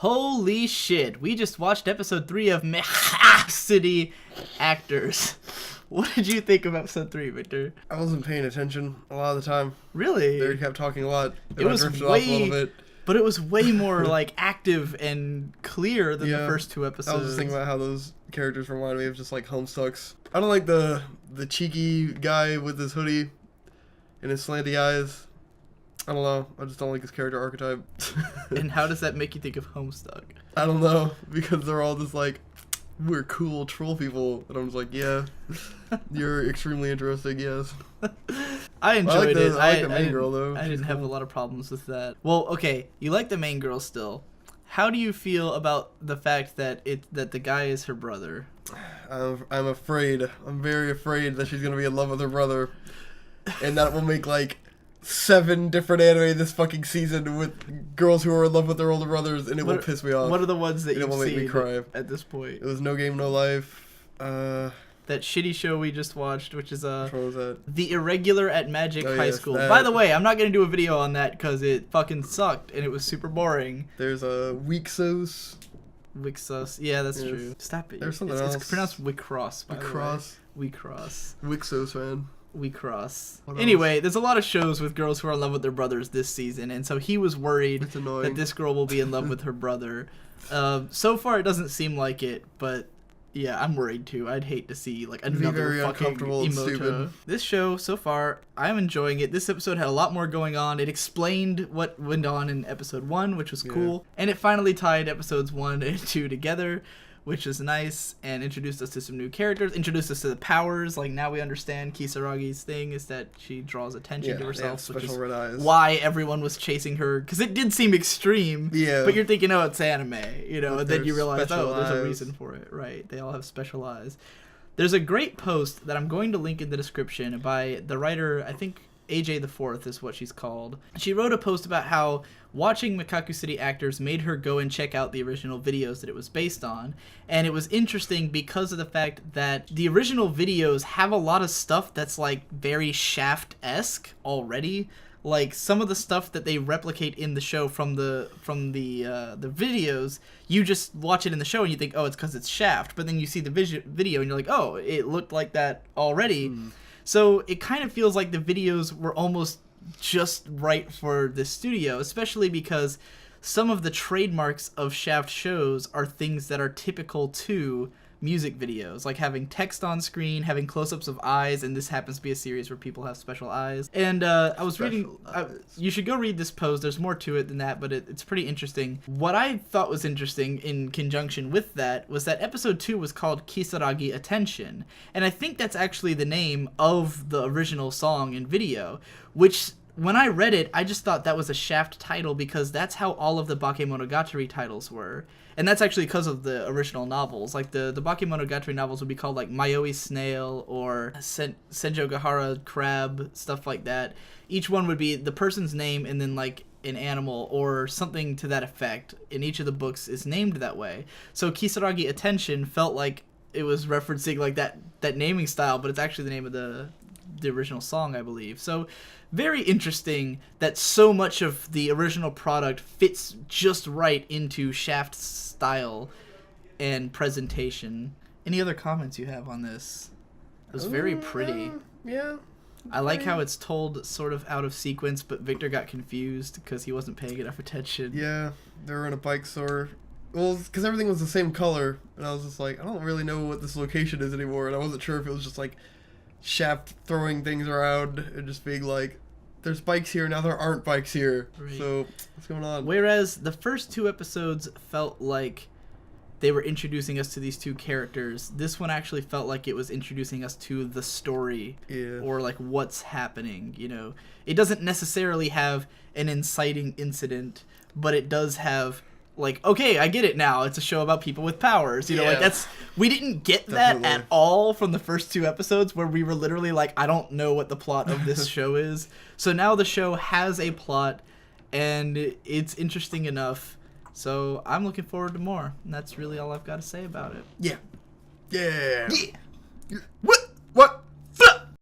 Holy shit, we just watched episode 3 of Mekakucity Actors. What did you think of episode 3, Victor? I wasn't paying attention a lot of the time. Really? They kept talking a lot. It was drifted off a little bit. But it was way more like active and clear than the first 2 I episodes. was just thinking about how those characters remind me of just like Homestucks. I don't like the cheeky guy with his hoodie and his slanty eyes. I don't know. I just don't like his character archetype. And how does that make you think of Homestuck? I don't know, because they're all just like, we're cool troll people. And I'm just like, yeah, you're extremely interesting, yes. I enjoyed it. I like the main girl, though. I didn't have a lot of problems with that. Well, okay, you like the main girl still. How do you feel about the fact that the guy is her brother? I'm afraid. I'm very afraid that she's going to be in love with her brother. And that will make, like, 7 different anime this fucking season with girls who are in love with their older brothers, and it will piss me off. What are the ones that you've seen? It will make me cry at this point? It was No Game, No Life. That shitty show we just watched, which is which one was that? The Irregular at Magic High School. That. By the way, I'm not gonna do a video on that because it fucking sucked and it was super boring. There's a Weeksos. Wixos. Yeah, that's true. Stop it. There's something else. It's pronounced Wicross. Wicross. Wicross. Wixos, man. We cross. What Anyway, else? there's a lot of shows with girls who are in love with their brothers this season, and so he was worried that this girl will be in love with her brother. So far, it doesn't seem like it, but yeah, I'm worried too. I'd hate to see like another fucking Emoto. This show, so far, I'm enjoying it. This episode had a lot more going on. It explained what went on in episode 1, which was cool, and it finally tied episodes 1 and 2 together, which is nice, and introduced us to some new characters, introduced us to the powers. Like, now we understand Kisaragi's thing is that she draws attention to herself, which is red eyes. why everyone was chasing her, because it did seem extreme, but you're thinking, oh, it's anime, you know, and then you realize, oh, there's a reason for it, right? They all have special eyes. There's a great post that I'm going to link in the description by the writer, I think AJ the Fourth is what she's called. She wrote a post about how watching Mekakucity Actors made her go and check out the original videos that it was based on, and it was interesting because of the fact that the original videos have a lot of stuff that's like very Shaft-esque already. Like some of the stuff that they replicate in the show from the videos, you just watch it in the show and you think, oh, it's because it's Shaft, but then you see the video and you're like, oh, it looked like that already. So it kind of feels like the videos were almost just right for the studio, especially because some of the trademarks of Shaft shows are things that are typical to music videos, like having text on screen, having close-ups of eyes, and this happens to be a series where people have special eyes. And I was reading, you should go read this post, there's more to it than that, but it's pretty interesting. What I thought was interesting in conjunction with that was that episode 2 was called Kisaragi Attention, and I think that's actually the name of the original song and video, which when I read it, I just thought that was a Shaft title because that's how all of the Bakemonogatari titles were. And that's actually because of the original novels. Like, the Bakemonogatari novels would be called, like, Mayoi Snail or Senjo Gahara Crab, stuff like that. Each one would be the person's name and then, like, an animal or something to that effect. And each of the books is named that way. So Kisaragi Attention felt like it was referencing, like, that naming style, but it's actually the name of the original song, I believe. So very interesting that so much of the original product fits just right into Shaft's style and presentation. Any other comments you have on this? It was very pretty. Yeah. I like how it's told sort of out of sequence, but Victor got confused because he wasn't paying enough attention. Yeah, they were in a bike store. Well, because everything was the same color, and I was just like, I don't really know what this location is anymore, and I wasn't sure if it was just like Shaft throwing things around and just being like, there's bikes here, now there aren't bikes here. Right. So, what's going on? Whereas the first 2 episodes felt like they were introducing us to these 2 characters, this one actually felt like it was introducing us to the story, or like what's happening, you know. It doesn't necessarily have an inciting incident, but it does have, like, okay, I get it now. It's a show about people with powers. You know, like, we didn't get that at all from the first 2 episodes where we were literally like, I don't know what the plot of this show is. So now the show has a plot, and it's interesting enough. So I'm looking forward to more. And that's really all I've got to say about it. Yeah. What?